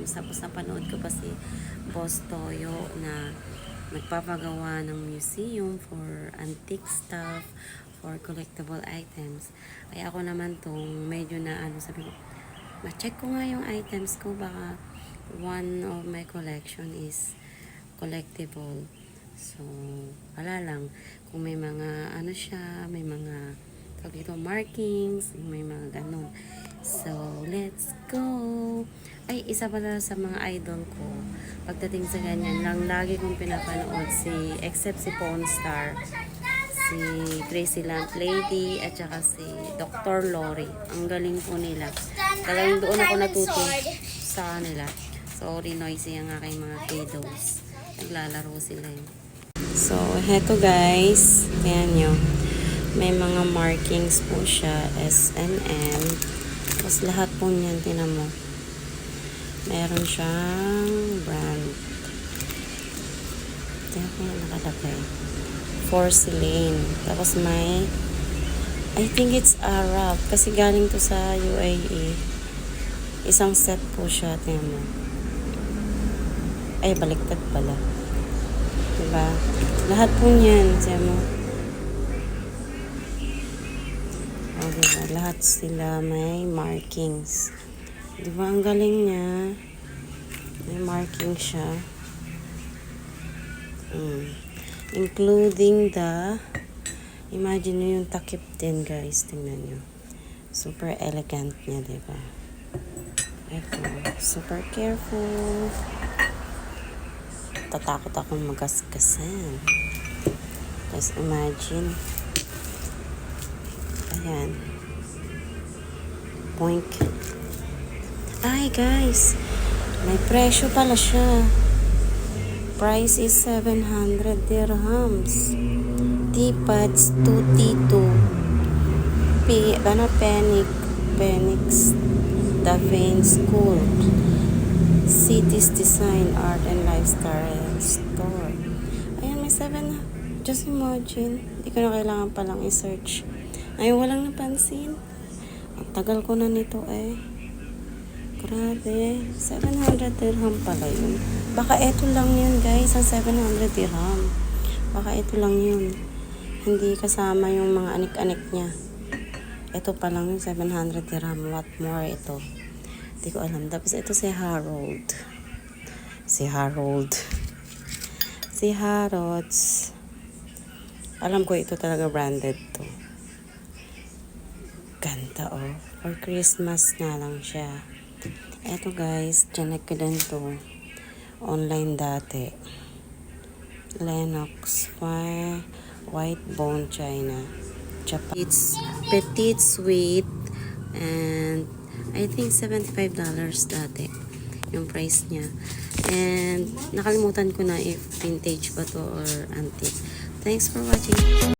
items. Tapos napanood ko pa si Boss Toyo na nagpapagawa ng museum for antique stuff, for collectible items. Kaya ako naman tong medyo na sabi ko, ma-check ko nga yung items ko, baka one of my collection is collectible. So, wala lang. Kung may mga siya, may mga tawag dito, markings, may mga ganun. So, let's go! Ay, isa pala sa mga idol ko. Pagdating sa ganyan lang, lagi kong pinapanood except si Pawn Star, si Gracie Lamp Lady, at saka si Dr. Lori. Ang galing po nila. Talagang doon ako natuto sa kanila. Sorry, noisy ang aking mga kiddos. Naglalaro sila eh. So, heto guys. Ayan nyo. May mga markings po siya. S&M. Tapos lahat po niyan, tinan mo. Meron siyang brand. Tiyan ko yung nakalagay. Porcelain. Tapos may, I think it's Arab. Kasi galing to sa UAE. Isang set po siya. Tiyan mo. Ay, baliktad pala. Diba? Lahat po niyan. Tiyan mo. O, diba? Lahat sila may markings. Diba? Ang galing niya. May marking siya. Including the, imagine nyo yung takip din, guys. Tingnan nyo. Super elegant niya, diba? Ito. Super careful. Tatakot akong magasgasan. Just imagine. Ayan. Boink. Ay, guys. May presyo pala siya. Price is 700 dirhams. T-pads 2T2. Penix. Da Vinci School. Cities Design, Art and Lifestyle Store. Ayan, may 7. Just imagine. Hindi ko na kailangan palang i-search. Ay, walang napansin. Ang tagal ko na nito eh. Grabe. 700 dirham pala yun. Baka ito lang yun, guys. Ang 700 dirham. Baka ito lang yun. Hindi kasama yung mga anik-anik niya. Ito pa lang yung 700 dirham. What more ito? Hindi ko alam. Tapos ito si Harold. Si Harrods. Alam ko ito talaga branded to. Ganda oh. For Christmas na lang siya. Eto guys, tiyanek ko din to. Online dati. Lennox White Bone China. Japan. It's petite suite and I think $75 dati yung price niya. And nakalimutan ko na if vintage ba to or antique. Thanks for watching.